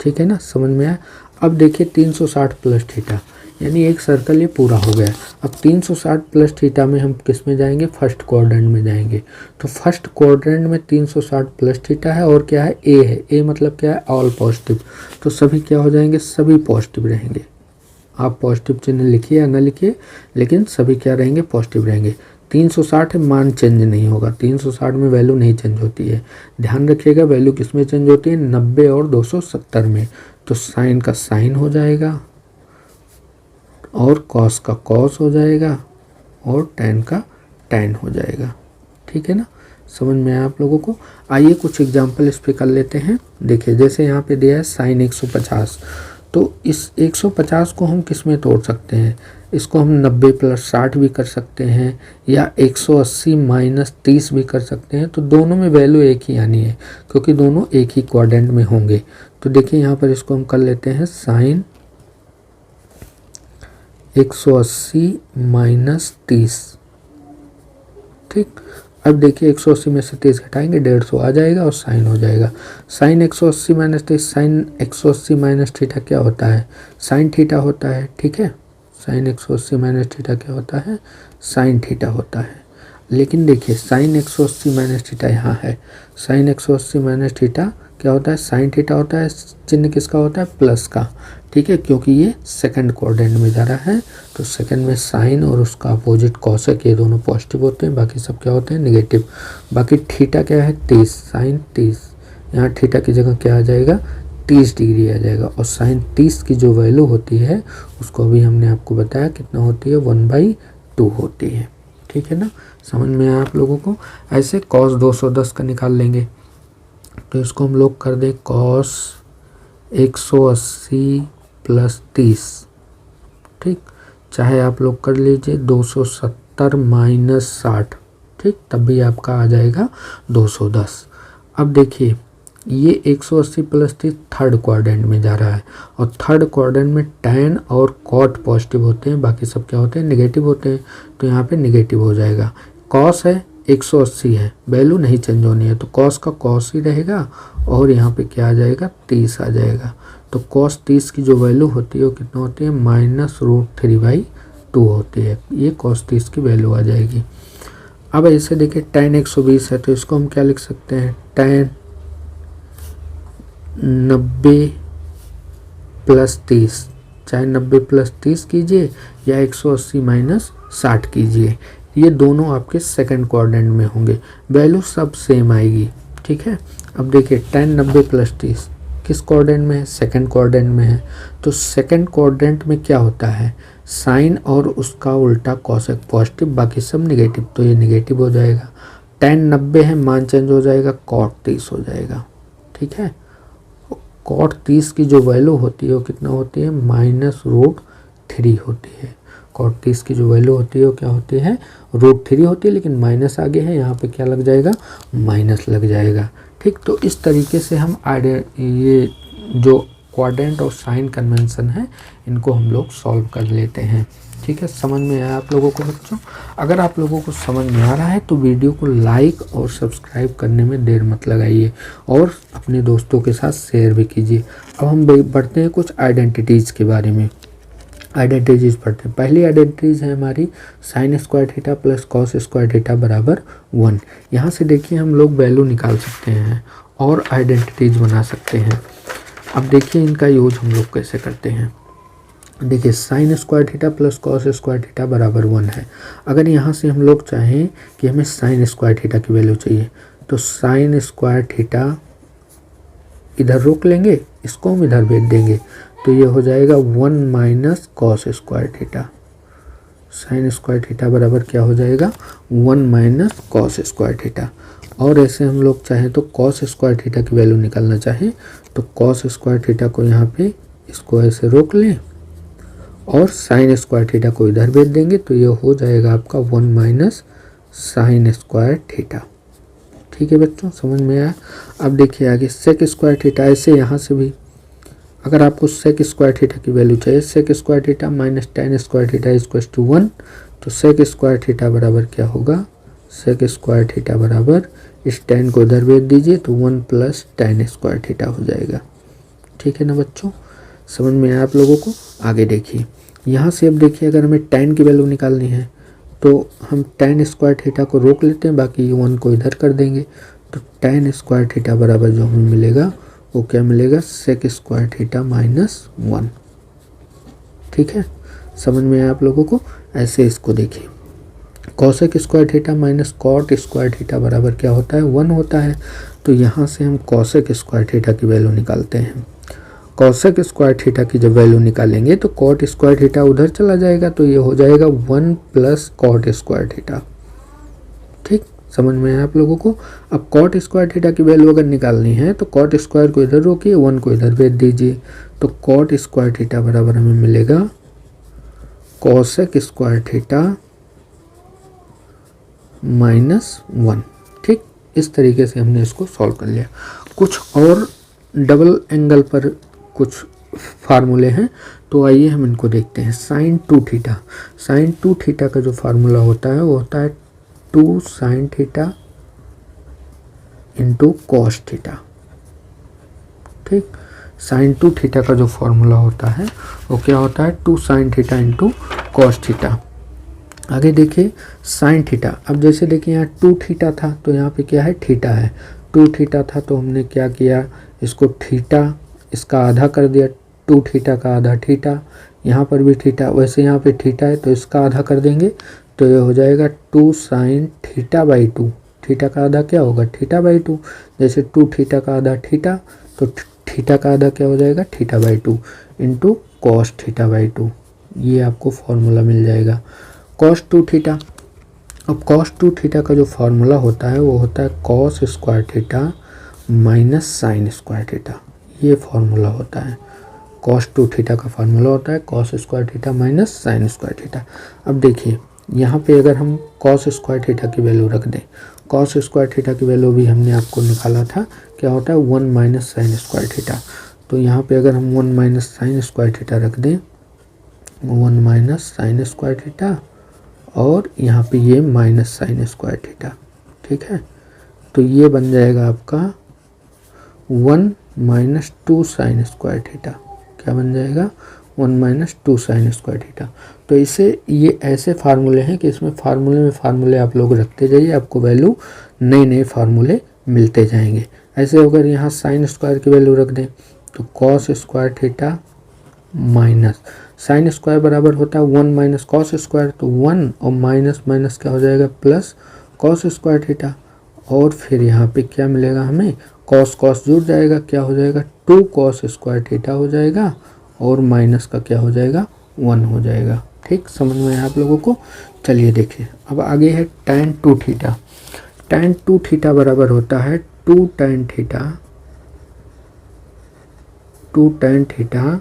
ठीक है ना, समझ में आया। अब देखिए 360 प्लस थीटा, यानी एक सर्कल ये पूरा हो गया। अब 360 प्लस थीटा में हम किस में जाएंगे, फर्स्ट क्वाड्रेंट में जाएंगे। तो फर्स्ट क्वाड्रेंट में 360 प्लस थीटा है, और क्या है, ए है। ए मतलब क्या है, ऑल पॉजिटिव। तो सभी क्या हो जाएंगे, सभी पॉजिटिव रहेंगे। आप पॉजिटिव चिन्ह लिखिए या ना लिखिए, लेकिन सभी क्या रहेंगे, पॉजिटिव रहेंगे। 360 है, मान चेंज नहीं होगा, 360 में वैल्यू नहीं चेंज होती है। ध्यान रखिएगा वैल्यू किस में चेंज होती है, 90 और 270 में। तो साइन का साइन हो जाएगा, और कॉस का कॉस हो जाएगा, और tan का tan हो जाएगा। ठीक है ना, समझ में आया आप लोगों को। आइए कुछ एग्जांपल इस पे कर लेते हैं। देखिए जैसे यहाँ पे दिया है साइन 150, तो इस 150 को हम किस में तोड़ सकते हैं, इसको हम 90 प्लस 60 भी कर सकते हैं, या 180 माइनस 30 भी कर सकते हैं। तो दोनों में वैल्यू एक ही आनी है, क्योंकि दोनों एक ही क्वाड्रेंट में होंगे। तो देखिए यहाँ पर इसको हम कर लेते हैं साइन 180 माइनस 30। ठीक, अब देखिए 180 में से 30 घटाएंगे, 150 आ जाएगा, और साइन हो जाएगा। Sine 180 minus 30, sine 180 minus theta क्या होता है, साइन थीटा होता है। ठीक है, साइन 180 माइनस थीटा क्या होता है, साइन थीटा होता है। लेकिन देखिए साइन 180 माइनस थीटा यहाँ है, साइन 180 माइनस थीटा क्या होता है, साइन थीटा होता है। चिन्ह किसका होता है, प्लस का। ठीक है, क्योंकि ये सेकंड क्वाड्रेंट में जा रहा है, तो सेकंड में साइन और उसका अपोजिट कॉसेक ये दोनों पॉजिटिव होते हैं, बाकी सब क्या होते हैं, निगेटिव। बाकी थीटा क्या है, 30, साइन 30, यहाँ थीटा की जगह क्या आ जाएगा, 30 डिग्री आ जाएगा। और साइन 30 की जो वैल्यू होती है उसको अभी हमने आपको बताया कितना होती है, 1/2 होती है। ठीक है ना, समझ में आया आप लोगों को। ऐसे कॉस 210 का निकाल लेंगे तो इसको हम लोग कर दें कॉस 180 + 30। ठीक, चाहे आप लोग कर लीजिए 270 - 60। ठीक, तब भी आपका आ जाएगा 210। अब देखिए ये 180 + 30 थर्ड क्वाड्रेंट में जा रहा है और थर्ड क्वाड्रेंट में टैन और कॉट पॉजिटिव होते हैं, बाकी सब क्या होते हैं, नेगेटिव होते हैं। तो यहाँ पे नेगेटिव हो जाएगा। कॉस है 180 है, वैल्यू नहीं चेंज होनी है, तो कॉस का कॉस ही रहेगा और यहाँ पे क्या आ जाएगा, 30 आ जाएगा। तो कॉस 30 की जो वैल्यू होती है वो कितना होती है, -√3/2 होती है। ये कॉस 30 की वैल्यू आ जाएगी। अब ऐसे देखिए tan 120 है तो इसको हम क्या लिख सकते हैं, tan 90 + 30, चाहे 90 + 30 कीजिए या 180 - 60 कीजिए, ये दोनों आपके सेकंड क्वाड्रेंट में होंगे, वैल्यू सब सेम आएगी। ठीक है, अब देखिए tan 90 + 30 किस क्वाड्रेंट में है, सेकंड क्वाड्रेंट में है। तो सेकंड क्वाड्रेंट में क्या होता है, साइन और उसका उल्टा कॉसेक पॉजिटिव, बाकी सब नेगेटिव, तो ये नेगेटिव हो जाएगा। tan 90 है, मान चेंज हो जाएगा, cot 30 हो जाएगा। ठीक है, cot 30 की जो वैल्यू होती है वो कितना होती है, -√3 होती है। cot 30 की जो वैल्यू होती है वो क्या होती है, √3 होती है, लेकिन माइनस आगे है, यहाँ पे क्या लग जाएगा, माइनस लग जाएगा। ठीक, तो इस तरीके से हम ये जो क्वाड्रेंट और साइन कन्वेंशन है इनको हम लोग सॉल्व कर लेते हैं। ठीक है, समझ में आया आप लोगों को बच्चों। अगर आप लोगों को समझ में आ रहा है तो वीडियो को लाइक और सब्सक्राइब करने में देर मत लगाइए और अपने दोस्तों के साथ शेयर भी कीजिए। अब हम बढ़ते हैं कुछ आइडेंटिटीज़ के बारे में। आइडेंटिटीज़ पढ़ते हैं। पहली आइडेंटिटीज़ है हमारी sin² थीटा + cos² थीटा = 1। यहाँ से देखिए हम लोग वैल्यू निकाल सकते हैं और आइडेंटिटीज़ बना सकते हैं। अब देखिए इनका यूज हम लोग कैसे करते हैं। देखिए sin² थीटा + cos² थीटा = 1 है। अगर यहाँ से हम लोग चाहें कि हमें sin² थीटा की वैल्यू चाहिए तो sin² थीटा इधर रोक लेंगे, इसको हम इधर भेज देंगे, तो ये हो जाएगा 1 - cos² थीटा। sin² थीटा बराबर क्या हो जाएगा, 1 - cos² थीटा। और ऐसे हम लोग चाहें तो cos² थीटा की वैल्यू निकालना चाहें तो cos² थीटा को यहाँ पे इसको ऐसे रोक लें और sin² थीटा को इधर भेज देंगे, तो ये हो जाएगा आपका 1 - sin² थीटा। ठीक है बच्चों, समझ में आया। अब देखिए आगे sec² थीटा, ऐसे यहाँ से भी अगर आपको sec² थीटा की वैल्यू चाहिए, sec² थीटा - tan² थीटा = 1, तो sec² थीटा बराबर क्या होगा, sec² थीटा बराबर इस tan को इधर भेज दीजिए तो 1 + tan² थीटा हो जाएगा। ठीक है ना बच्चों, समझ में आया आप लोगों को। आगे देखिए यहाँ से, अब देखिए अगर हमें tan की वैल्यू निकालनी है तो हम tan² थीटा को रोक लेते हैं, बाकी 1 को इधर कर देंगे, तो tan² थीटा बराबर जो हमें मिलेगा वो क्या मिलेगा, sec² थीटा - 1। ठीक है, समझ में आया आप लोगों को। ऐसे इसको देखिए cosec² थीटा - cot² थीटा बराबर क्या होता है, 1 होता है। तो यहाँ से हम cosec² थीटा की वैल्यू निकालते हैं। cosec² थीटा की जब वैल्यू निकालेंगे तो cot² थीटा उधर चला जाएगा, तो ये हो जाएगा 1 + cot² थीटा। ठीक, समझ में आया आप लोगों को। अब cot² थीटा की वैल्यू अगर निकालनी है तो cot² को इधर रोकिए, 1 को इधर भेज दीजिए, तो cot² थीटा बराबर हमें मिलेगा cosec² थीटा -1। ठीक, इस तरीके से हमने इसको सॉल्व कर लिया। कुछ और डबल एंगल पर कुछ फार्मूले हैं, तो आइए हम इनको देखते हैं। sin 2 थीटा, sin 2 थीटा का जो फार्मूला होता है वो होता है 2 sin थीटा × cos थीटा। ठीक, sin 2 थीटा का जो फार्मूला होता है वो क्या होता है, 2 sin थीटा × cos थीटा। आगे देखिए sin थीटा, अब जैसे देखिए यहाँ 2 थीटा था तो यहाँ पे क्या है, थीटा है। 2 थीटा था तो हमने क्या किया, इसको थीटा इसका आधा कर दिया, 2 थीटा का आधा थीटा, यहाँ पर भी थीटा, वैसे यहाँ पे थीटा है तो इसका आधा कर देंगे, तो ये हो जाएगा 2 sin θ/2। थीटा का आधा क्या होगा, θ/2। जैसे 2 थीटा का आधा थीटा, तो थीटा का आधा क्या हो जाएगा, theta by 2 into cos theta by 2। ये आपको फॉर्मूला मिल जाएगा कॉस 2 थीटा। अब कॉस 2 थीटा का जो फॉर्मूला होता है वो होता है cos square theta minus sine square theta. ये फॉर्मूला होता है, कॉस 2 थीटा का फॉर्मूला होता है cos square theta minus sine square theta. अब देखिए यहाँ पे अगर हम कॉस स्क्वायर थीटा की वैल्यू रख दें, कॉस स्क्वायर थीटा की वैल्यू भी हमने आपको निकाला था, क्या होता है 1 माइनस साइन स्क्वायर थीटा। तो यहाँ पे अगर हम 1 माइनस साइन स्क्वायर थीटा रख दें, 1 माइनस साइन स्क्वायर थीटा और यहाँ पे ये माइनस साइन स्क्वायर थीटा, ठीक है। तो ये बन जाएगा आपका 1 माइनस 2 साइन स्क्वायर थीटा। क्या बन जाएगा, 1 माइनस 2 साइन स्क्वायर थीटा। तो इसे ये ऐसे फार्मूले हैं कि इसमें फार्मूले आप लोग रखते जाइए, आपको वैल्यू नए फार्मूले मिलते जाएंगे। ऐसे अगर यहाँ साइन स्क्वायर की वैल्यू रख दें तो cos square theta minus sine square बराबर होता है 1 माइनस कॉस स्क्वायर, तो 1 और माइनस माइनस क्या हो जाएगा प्लस कॉस स्क्वायर थीटा। और फिर यहाँ पे क्या मिलेगा हमें, कॉस कॉस जुड़ जाएगा, क्या हो जाएगा 2 कॉस स्क्वायर थीटा हो जाएगा और माइनस का क्या हो जाएगा 1 हो जाएगा। ठीक, समझ में आया आप लोगों को। चलिए देखिए अब आगे है tan 2 थीटा। tan 2 थीटा बराबर होता है 2 tan theta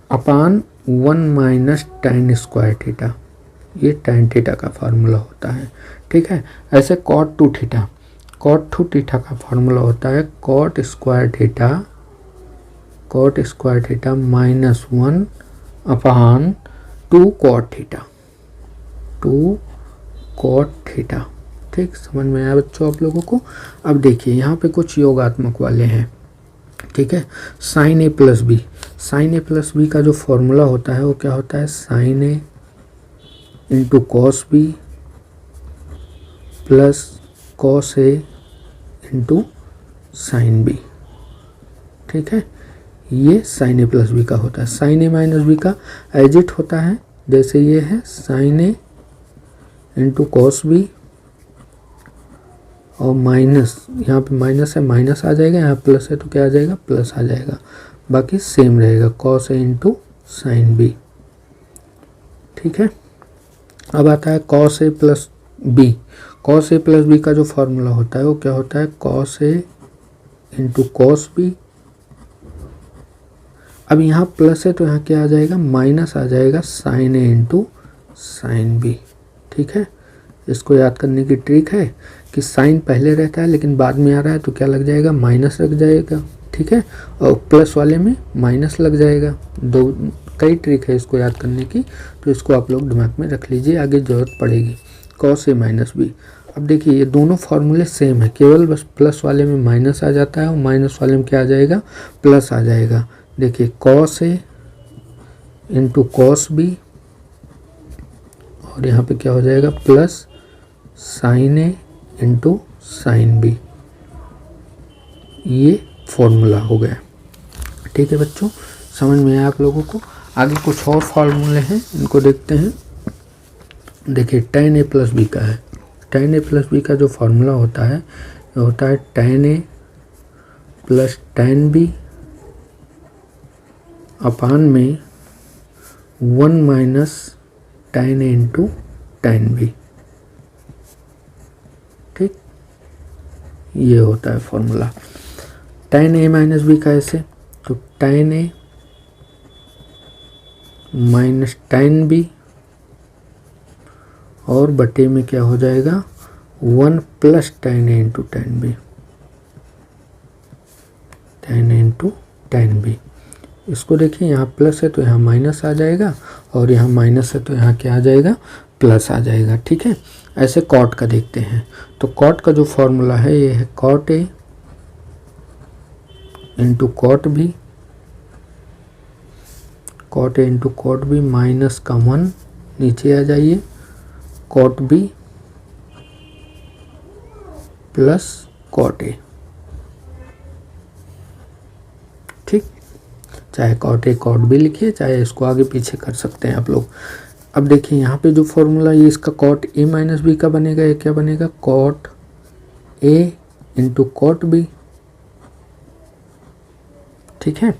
upon 1 minus tan square theta. ये tan थीटा का फार्मूला होता है, ठीक है। ऐसे cot 2 थीटा का फार्मूला होता है cot स्क्वायर थीटा माइनस 1 अपान 2 cot थीटा। ठीक, समझ में आया बच्चों आप लोगों को। अब देखिए यहाँ पे कुछ योगात्मक वाले हैं, ठीक है। साइन ए प्लस बी का जो फॉर्मूला होता है वो क्या होता है, sine A into cos B plus cos A into sine B, ठीक है। ये साइन ए प्लस बी का होता है। साइन ए माइनस बी का एजिट होता है, जैसे ये है sine A into cos B और माइनस, यहाँ पे माइनस है माइनस आ जाएगा, यहाँ प्लस है तो क्या आ जाएगा प्लस आ जाएगा, बाकी सेम रहेगा cos A into sine B, ठीक है। अब आता है cos A plus B. Cos A plus B का जो फॉर्मूला होता है वो क्या होता है, cos A into cos B. अब यहाँ प्लस है तो यहाँ क्या आ जाएगा माइनस आ जाएगा sign A into sine B, ठीक है। इसको याद करने की ट्रिक है कि साइन पहले रहता है लेकिन बाद में आ रहा है तो क्या लग जाएगा माइनस लग जाएगा, ठीक है, और प्लस वाले में माइनस लग जाएगा। कई ट्रिक है इसको याद करने की, तो इसको आप लोग दिमाग में रख लीजिए, आगे ज़रूरत पड़ेगी। Cos A minus B. अब देखिए ये दोनों फार्मूले सेम है, केवल बस प्लस वाले में माइनस आ जाता है और माइनस वाले में क्या आ जाएगा प्लस आ जाएगा। देखिए cos A into cos B और यहाँ पे क्या हो जाएगा plus sign A into sine B. ये फॉर्मूला हो गया, ठीक है बच्चों, समझ में आया आप लोगों को। आगे कुछ और फार्मूले हैं, इनको देखते हैं। देखिए tan a प्लस बी का है। tan a प्लस बी का जो फार्मूला होता है वो होता है tan a plus tan b upon में 1 minus tan a into tan b, ठीक, ये होता है formula. tan a minus B का ऐसे, तो tan a minus tan b और बटे में क्या हो जाएगा 1 plus tan a into tan b, tan a into tan b। इसको देखिए यहाँ प्लस है तो यहाँ माइनस आ जाएगा और यहाँ माइनस है तो यहाँ क्या आ जाएगा प्लस आ जाएगा, ठीक है। ऐसे कॉट का देखते हैं, तो कॉट का जो फॉर्मूला है ये है cot A into cot B, cot A into cot B minus का 1 नीचे आ जाइए, cot B plus cot A, ठीक। चाहे कॉट ए कॉट बी लिखिए, चाहे इसको आगे पीछे कर सकते हैं आप लोग। अब देखिए यहाँ पे जो फॉर्मूला ये इसका कॉट ए माइनस बी का बनेगा, ये क्या बनेगा cot A into cot B, ठीक है,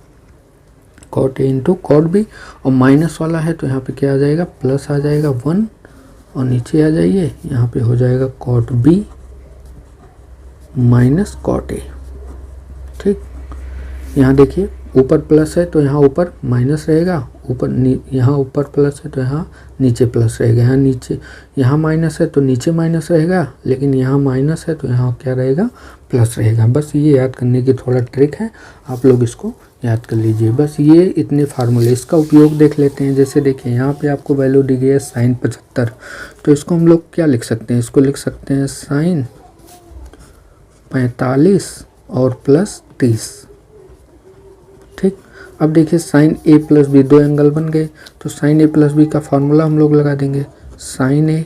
cot A into cot B, और माइनस वाला है तो यहाँ पे क्या आ जाएगा, प्लस आ जाएगा 1, और नीचे आ जाइए यहाँ पे हो जाएगा cot B minus cot A. ठीक, यहाँ देखिए ऊपर प्लस है तो यहाँ ऊपर माइनस रहेगा, यहाँ ऊपर प्लस है तो यहाँ नीचे प्लस रहेगा, यहाँ नीचे यहाँ माइनस है तो नीचे माइनस रहेगा, लेकिन यहाँ माइनस है तो यहाँ क्या रहेगा, प्लस रहेगा। बस ये याद करने की थोड़ा ट्रिक है, आप लोग इसको याद कर लीजिए। बस ये इतने फार्मूले, इसका उपयोग देख लेते हैं। जैसे देखिए यहाँ पे आपको वैल्यू दी गई है साइन 75, तो इसको हम लोग क्या लिख सकते हैं, इसको लिख सकते हैं साइन 45 और प्लस 30। ठीक, अब देखिए साइन ए प्लस बी, दो एंगल बन गए, तो साइन ए प्लस बी का फार्मूला हम लोग लगा देंगे। साइन ए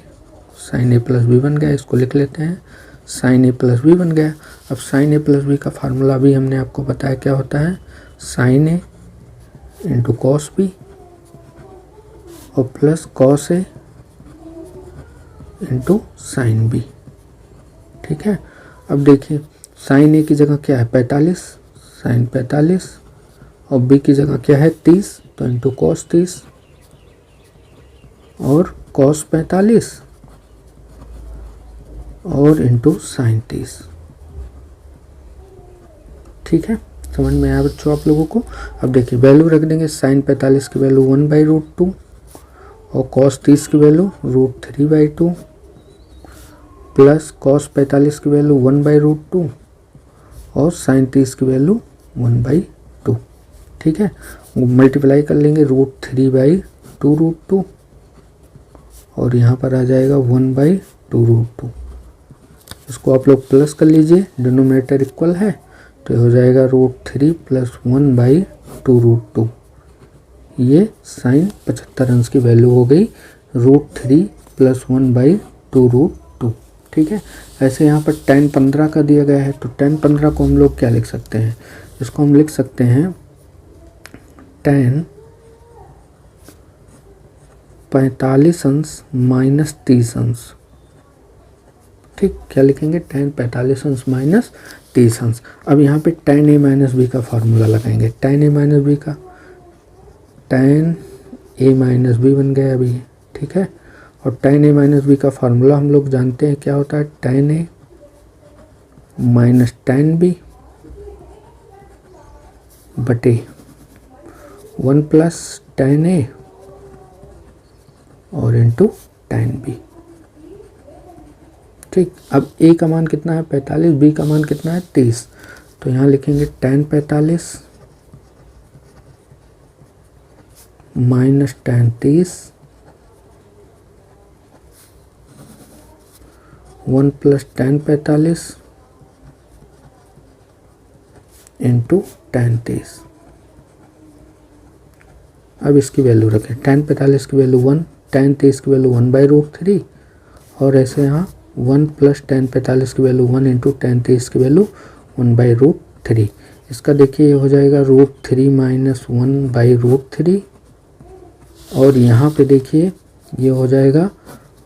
प्लस बी बन गया, इसको लिख लेते हैं, साइन ए प्लस बी बन गया। अब साइन ए प्लस बी का फार्मूला भी हमने आपको बताया क्या होता है, sine A into cos B और plus cos A into sine B. ठीक है, अब देखिए साइन ए की जगह क्या है 45, साइन 45, और बी की जगह क्या है 30, तो इंटू कॉस 30 और कॉस 45 और इंटू साइन 30। ठीक है, समझ में आया बच्चों आप लोगों को। अब देखिए वैल्यू रख देंगे, साइन 45 की वैल्यू 1/√2 और कॉस 30 की वैल्यू √3/2 प्लस कॉस 45 की वैल्यू 1/√2 और साइन 30 की वैल्यू 1/2। ठीक है, मल्टीप्लाई कर लेंगे √3/2√2 और यहाँ पर आ जाएगा 1/2√2। इसको आप लोग प्लस कर लीजिए, डिनोमिनेटर इक्वल है तो हो जाएगा √3 + 1/2√2। ये साइन 75 अंश की वैल्यू हो गई √3 + 1/2√2। ठीक है, ऐसे यहाँ पर tan 15 का दिया गया है, तो tan 15 को हम लोग क्या लिख सकते हैं, इसको हम लिख सकते हैं tan 45 अंश माइनस 30 अंश। ठीक, क्या लिखेंगे, tan 45 अंश माइनस 30 अंश। अब यहाँ पे tan a माइनस बी का फार्मूला लगाएंगे, tan a माइनस बी का, tan a माइनस बी बन गया अभी। ठीक है, और tan a माइनस बी का फार्मूला हम लोग जानते हैं क्या होता है, tan a minus tan b बटे 1 + tan a और इंटू tan b। ठीक, अब a का मान कितना है 45, b का मान कितना है 30, तो यहाँ लिखेंगे tan 45 minus tan 30 1 + tan 45 into tan 30। अब इसकी वैल्यू रखें, tan 45 की वैल्यू 1, tan 30 की वैल्यू 1/√3 और ऐसे यहाँ 1 + tan 45 की वैल्यू 1 इंटू tan 30 की वैल्यू 1/√3। इसका देखिए ये हो जाएगा √3 - 1/√3 और यहाँ पे देखिए ये हो जाएगा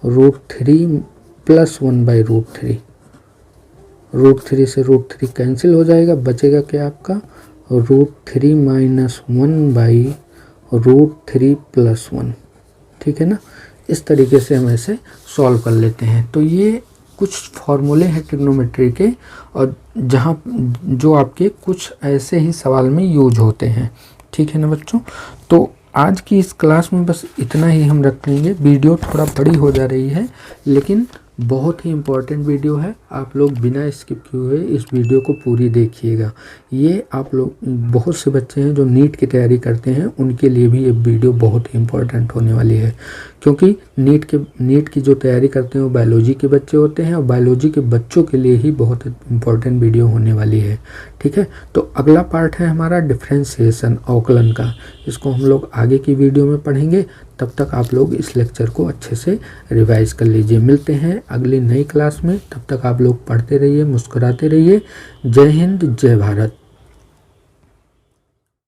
√3 + 1/√3। √3 से √3 कैंसिल हो जाएगा, बचेगा क्या आपका √3 - 1/√3 + 1। ठीक है ना, इस तरीके से हम ऐसे सॉल्व कर लेते हैं। तो ये कुछ फॉर्मूले हैं ट्रिग्नोमेट्री के, और जहाँ जो आपके कुछ ऐसे ही सवाल में यूज होते हैं। ठीक है ना बच्चों, तो आज की इस क्लास में बस इतना ही हम रख लेंगे। वीडियो थोड़ा बड़ी हो जा रही है, लेकिन बहुत ही इम्पोर्टेंट वीडियो है, आप लोग बिना स्किप किए हुए इस वीडियो को पूरी देखिएगा। ये आप लोग, बहुत से बच्चे हैं जो नीट की तैयारी करते हैं, उनके लिए भी ये वीडियो बहुत ही इम्पोर्टेंट होने वाली है, क्योंकि नीट की जो तैयारी करते हैं वो बायोलॉजी के बच्चे होते हैं, और बायोलॉजी के बच्चों के लिए ही बहुत इम्पोर्टेंट वीडियो होने वाली है। ठीक है, तो अगला पार्ट है हमारा डिफ्रेंशिएशन, अवकलन का। इसको हम लोग आगे की वीडियो में पढ़ेंगे, तब तक आप लोग इस लेक्चर को अच्छे से रिवाइज कर लीजिए। मिलते हैं अगली नई क्लास में, तब तक आप लोग पढ़ते रहिए, मुस्कुराते रहिए। जय हिंद, जय भारत।